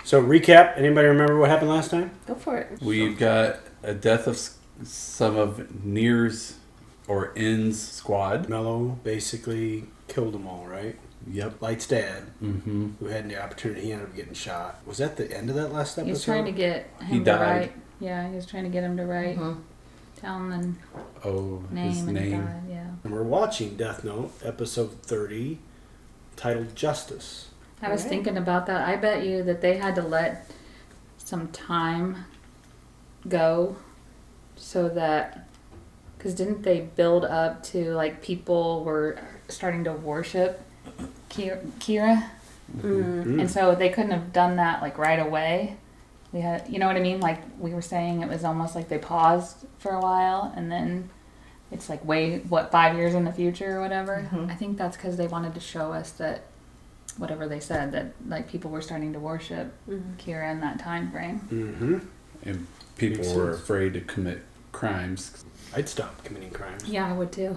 So recap. Anybody remember what happened last time? Go for it. We've got a death of some of Nier's or N's squad. Mello basically killed them all, right? Yep. Light's dad, Mm-hmm. who had the opportunity, he ended up getting shot. Was that the end of that last episode? He was trying to get him to write. Yeah, he was trying to get him to write down the name. His and name. he died, yeah. And we're watching Death Note, episode 30, titled Justice. I was thinking about that. I bet you that they had to let some time go so that, because didn't they build up to like people were starting to worship Kira? Mm-hmm. And so they couldn't have done that like right away. We had, you know what I mean? Like we were saying, it was almost like they paused for a while and then it's like 5 years in the future or whatever. I think that's because they wanted to show us that whatever they said, that like people were starting to worship Kira in that time frame. Mm-hmm. And people were afraid to commit crimes. I'd stop committing crimes. Yeah, I would too.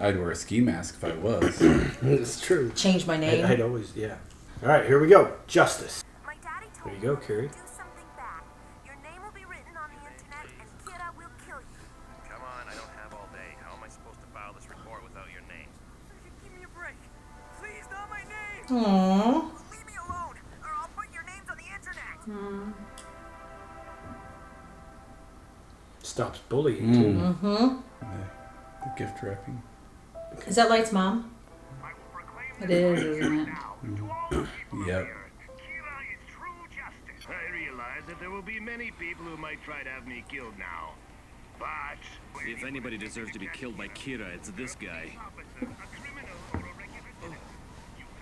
I'd wear a ski mask if I was. It's true. Change my name. I'd always, yeah. All right, here we go. Justice. My daddy There told you go, me Carrie. do something bad. Your name will be written on the internet and Kira will kill you. Come on, I don't have all day. How am I supposed to file this report without your name? Give me a break. Please, not my name. Aww. Leave me alone, or I'll put your names on the internet. Stops bullying, too. Mm-hmm. The gift wrapping. Is that Light's mom? It is, isn't it? Yep. Kira is true justice. I realize that there will be many people who might try to have me killed now. But If anybody deserves to be killed by Kira, it's this guy.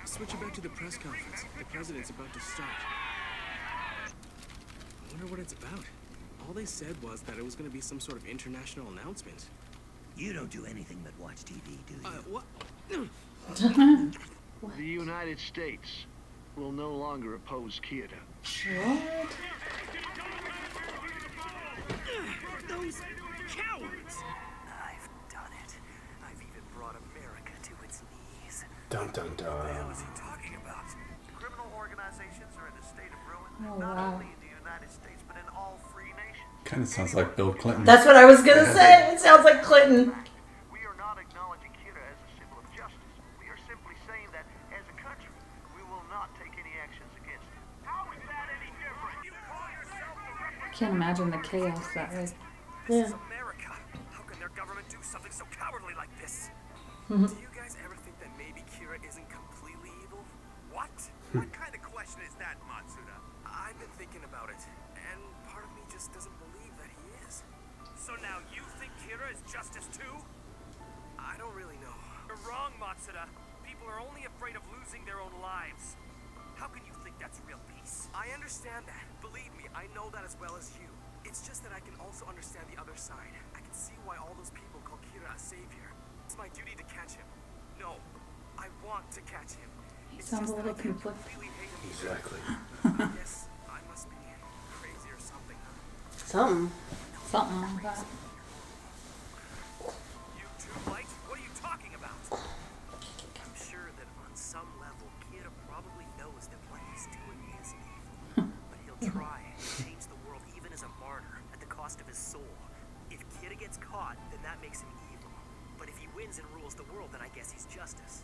Switch it back to the press conference. The president's about to start. I wonder what it's about. All they said was that it was going to be some sort of international announcement. You don't do anything but watch TV, do you? What? the United States will no longer oppose Kira. Those cowards! I've done it. I've even brought America to its knees. Dun, dun, dun. What was he talking about? Criminal organizations are in a state of ruin, Oh, not wow. only in the United States, but in all free nations. Kind of sounds like Bill Clinton. That's what I was gonna say. It sounds like Clinton. We are not acknowledging Kira as a symbol of justice. We are simply saying that, as a country, we will not take any actions against him. How is that any different? You call yourself the I can't imagine the chaos that was. Yeah. America. How can their government do something so cowardly like this? Do you guys ever think that maybe Kira isn't completely evil? What? What kind of question is that, Matsuda? I've been thinking about it, and part of me just doesn't believe that he is. So now you think Kira is justice too? I don't really know. You're wrong, Matsuda. People are only afraid of losing their own lives. How can you think that's real peace? I understand that. Believe me, I know that as well as you. It's just that I can also understand the other side. I can see why all those people call Kira a savior. It's my duty to catch him. No, I want to catch him. He It's sounds just a that I little can't conflicted. completely hate him. Exactly. I guess I must be crazy or something, huh? Something. Something like that. You too, Light? What are you talking about? I'm sure that on some level, Kira probably knows that what he's doing is evil. But he'll try and change the world even as a martyr at the cost of his soul. If Kira gets caught, then that makes him evil. But if he wins and rules the world, then I guess he's justice.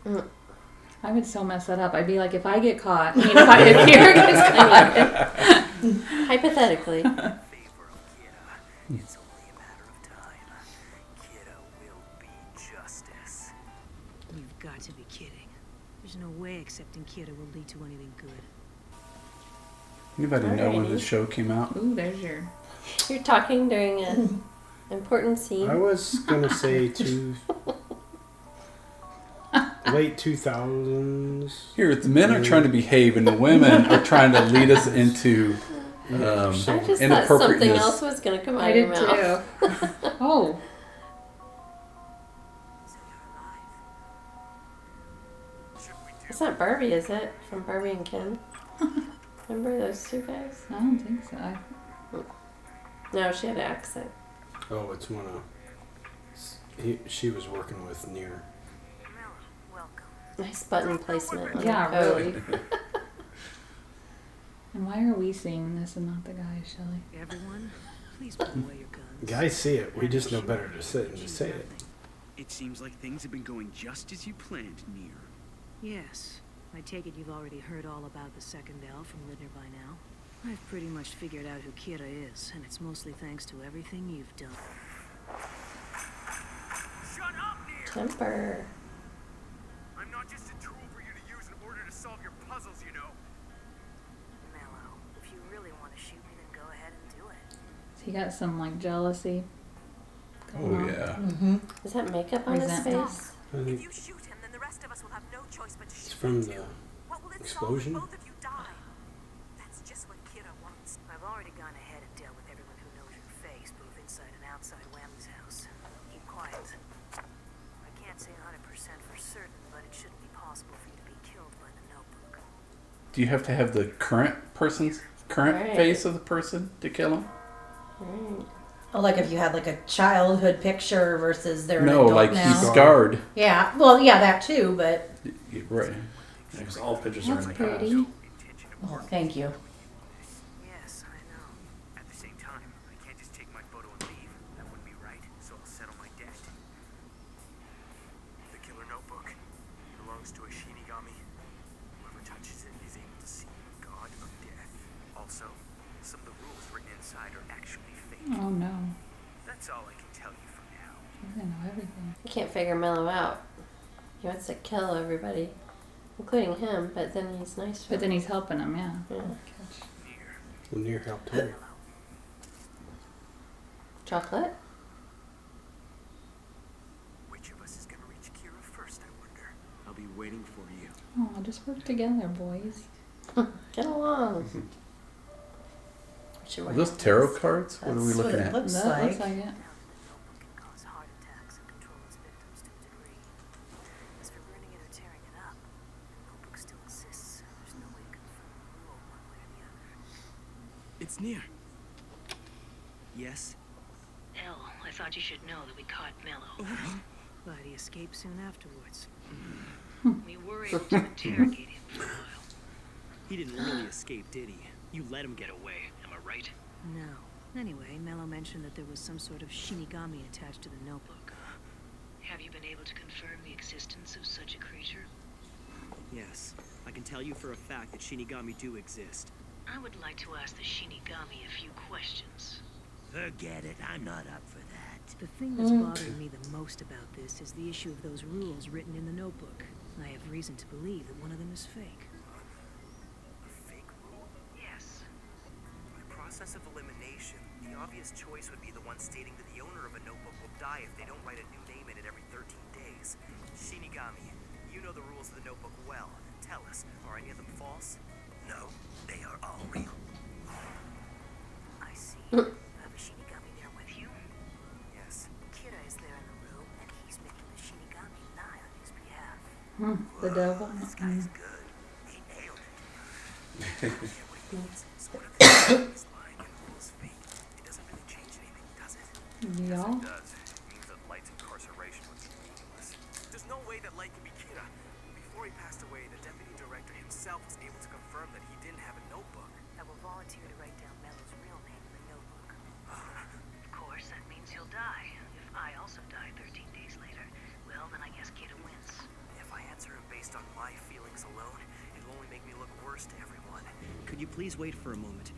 I would so mess that up. I'd be like, if I get caught, if Kira gets caught. Hypothetically. Favor of Kira. It's only a matter of time. Kira will be justice. You've got to be kidding. There's no way accepting Kira will lead to anything good. Anybody know when Alrighty. the show came out? Ooh, there's your. You're talking during an important scene. I was going to say late 2000s. Here, the men are trying to behave, and the women are trying to lead us into I just thought something inappropriateness. else was going to come out I of your did mouth. too. Oh. So you're alive. Should we do It's not Barbie, is it? From Barbie and Ken? Remember those two guys? I don't think so. No, she had an accent. Oh, it's one of... She was working with Nier. Mello, welcome. Nice button placement on Yeah, the coat. really. And why are we seeing this and not the guy, Shelley? Everyone, please put away your guns. Guys see it. We just know better to sit and to say it. It seems like things have been going just as you planned, Nier. Yes. I take it you've already heard all about the second elf from Lidner by now. I've pretty much figured out who Kira is, and it's mostly thanks to everything you've done. Shut up, Nier! Temper. I'm not just a tool for you to use in order to solve your puzzles, you know. Mello, if you really want to shoot me, then go ahead and do it. So he got some like jealousy. going Oh on. yeah. Mm-hmm. Is that makeup on his Resentment. face? I If think you shoot him, then the rest of us will have no choice but to it's shoot from him the too. What will it explosion. solve if both of you die? That's just what Kira wants. I've already gone ahead and dealt with everyone who knows your face, both inside and outside Wham's house. Keep quiet. I can't say 100% for certain, but it shouldn't be possible for you to be killed by the notebook. Do you have to have the current Right. face of the person to kill him? Right. Oh, like if you had like a childhood picture versus they're an No, adult like now. he's scarred. Yeah, well, yeah, that too, but Right. Because all pictures are That's in the past. pretty. oh, thank you. Yes, I know. At the same time, I can't just take my photo and leave. That wouldn't be right, so I'll settle my debt. The killer notebook belongs to a Shinigami. Whoever touches it is able to see the god of death. Also, some of the rules written inside are actually fake. Oh no. That's all I can tell you for now. He's gonna know everything. You can't figure Mello out. He wants to kill everybody, including him, but then he's nice to But then him. he's helping him, yeah. Yeah. Nier, Well, Nier helped him. Chocolate? which of us is gonna reach Kira first, I wonder? I'll be waiting for you. Oh, just work together, boys. Get along. Should Are wear those hats. tarot cards? What are we That's what looking it at? looks That like. looks like it. Now, the notebook can cause heart attacks and control its victims to a degree. As for burning it or tearing it up, the notebook still exists. There's no way to confirm the rule one way or the other. It's Nier. Yes? Hell, I thought you should know that we caught Mello. But he escaped soon afterwards. We were able to interrogate him for a while. He didn't really escape, did he? You let him get away, am I right? No. Anyway, Mello mentioned that there was some sort of Shinigami attached to the notebook. Have you been able to confirm the existence of such a creature? Yes. I can tell you for a fact that Shinigami do exist. I would like to ask the Shinigami a few questions. Forget it, I'm not up for that. The thing that's bothering me the most about this is the issue of those rules written in the notebook. I have reason to believe that one of them is fake. A fake rule? Yes. By process of elimination, the obvious choice would be the one stating that the owner of a notebook will die if they don't write a new name in it every 13 days. Shinigami, you know the rules of the notebook well. Tell us, are any of them false? No, they are all real. I see. You have a Shinigami there with you? Yes. Kira is there in the room, and he's making the Shinigami lie on his behalf. The devil. This guy's good. He nailed it. Yeah, what he means. So what if he's lying and the rule is fake? It doesn't really change anything, does it? Y'all. It does. It means that Light's incarceration would be meaningless. There's no way that Light can be Kira. Before he passed away, the deputy director himself was able to confirm that he didn't have a notebook. I will volunteer to write down Mello's real name in the notebook. Of course, that means he'll die. If I also die 13 days later, well, then I guess Kira wins. If I answer him based on my feelings alone, it'll only make me look worse to everyone. Could you please wait for a moment?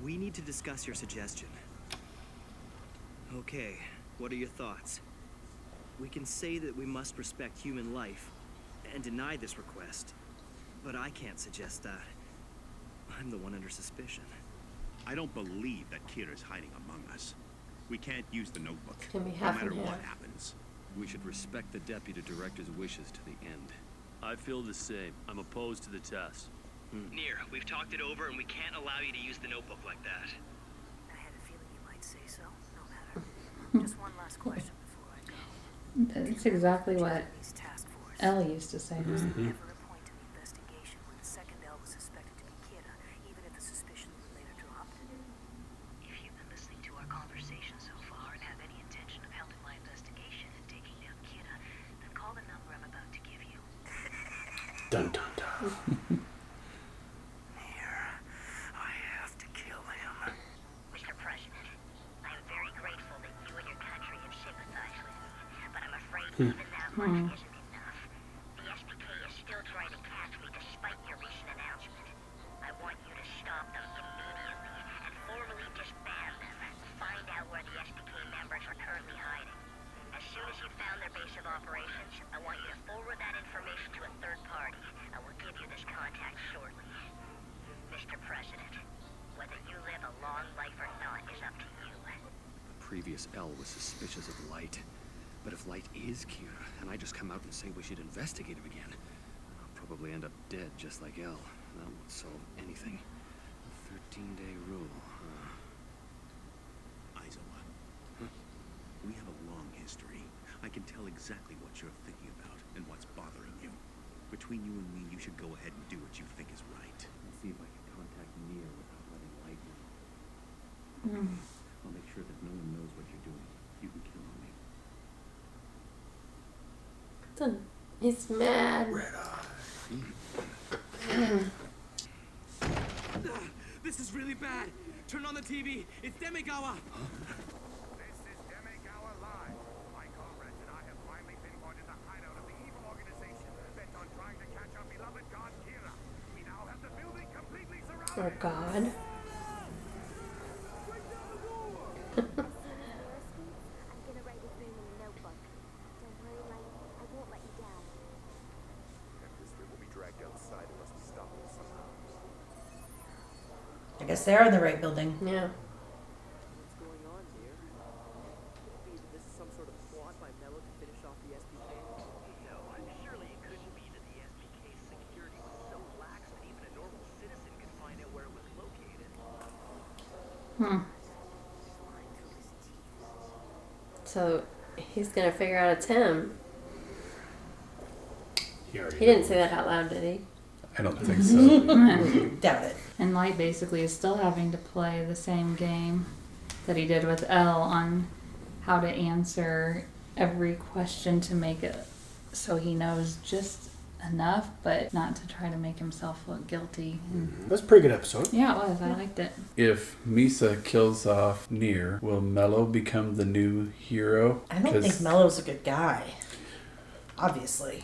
We need to discuss your suggestion. Okay, what are your thoughts? We can say that we must respect human life and deny this request, but I can't suggest that. I'm the one under suspicion. I don't believe that Kira's hiding among us. We can't use the notebook, It's gonna be no half matter and what half. happens. We should respect the deputy director's wishes to the end. I feel the same. I'm opposed to the test. Nier, we've talked it over and we can't allow you to use the notebook like that. I had a feeling you might say so. No matter. Just one last question before I go. That's exactly what Japanese task force. Ellie used to say. Was there ever a point in the investigation where the second elf was suspected to be Kira, even if the suspicion was later dropped? If you've been listening to our conversation so far and have any intention of helping my investigation and taking down Kira, then call the number I'm about to give you. Dun dun dun. Nier, Even that much isn't enough. The SPK is still trying to catch me despite your recent announcement. I want you to stop them immediately and formally disband them. Find out where the SPK members are currently hiding. As soon as you've found their base of operations, I want you to forward that information to a third party. I will give you this contact shortly. Mr. President, whether you live a long life or not is up to you. The previous L was suspicious of Light. But if Light is Kira, and I just come out and say we should investigate him again, I'll probably end up dead just like L. That won't solve anything. A 13-day rule, Aizawa, we have a long history. I can tell exactly what you're thinking about and what's bothering you. Between you and me, you should go ahead and do what you think is right. I'll see if I can contact Nia without letting Light know. I'll make sure that no one knows what you're doing. You can count on me. He's mad. Red eye. This is really bad. Turn on the TV. It's Demigawa. This is Demigawa Live. My comrades and I have finally pinpointed the hideout of the evil organization bent on trying to catch our beloved god Kira. We now have the building completely surrounded. Oh God. I guess they are in the right building. Yeah. What's going on, dear? This is some sort of plot by Mello to finish off the SPK? No, surely it couldn't be that the SPK's security was so lax that even a normal citizen could find out where it was located. So he's gonna figure out it's him. He didn't say that out loud, did he? I don't think so. Doubt it. And Light basically is still having to play the same game that he did with L on how to answer every question to make it so he knows just enough, but not to try to make himself look guilty. That's a pretty good episode. Yeah, it was. I liked it. If Misa kills off Nier, will Mello become the new hero? I don't think Mello's a good guy. Obviously.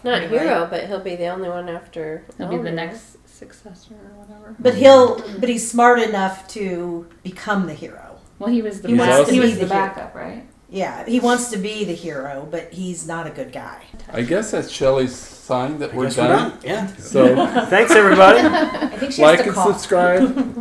Not Right. hero, but he'll be the only one after. He'll be the Elmer. next successor or whatever. But he's smart enough to become the hero. Well, he was the He wants to he be was the the hero. backup, right? Yeah, he wants to be the hero, but he's not a good guy. I guess that's Shelley's sign that we're guess we're done. done. Yeah. So Thanks, everybody. I think she has like to and call. subscribe.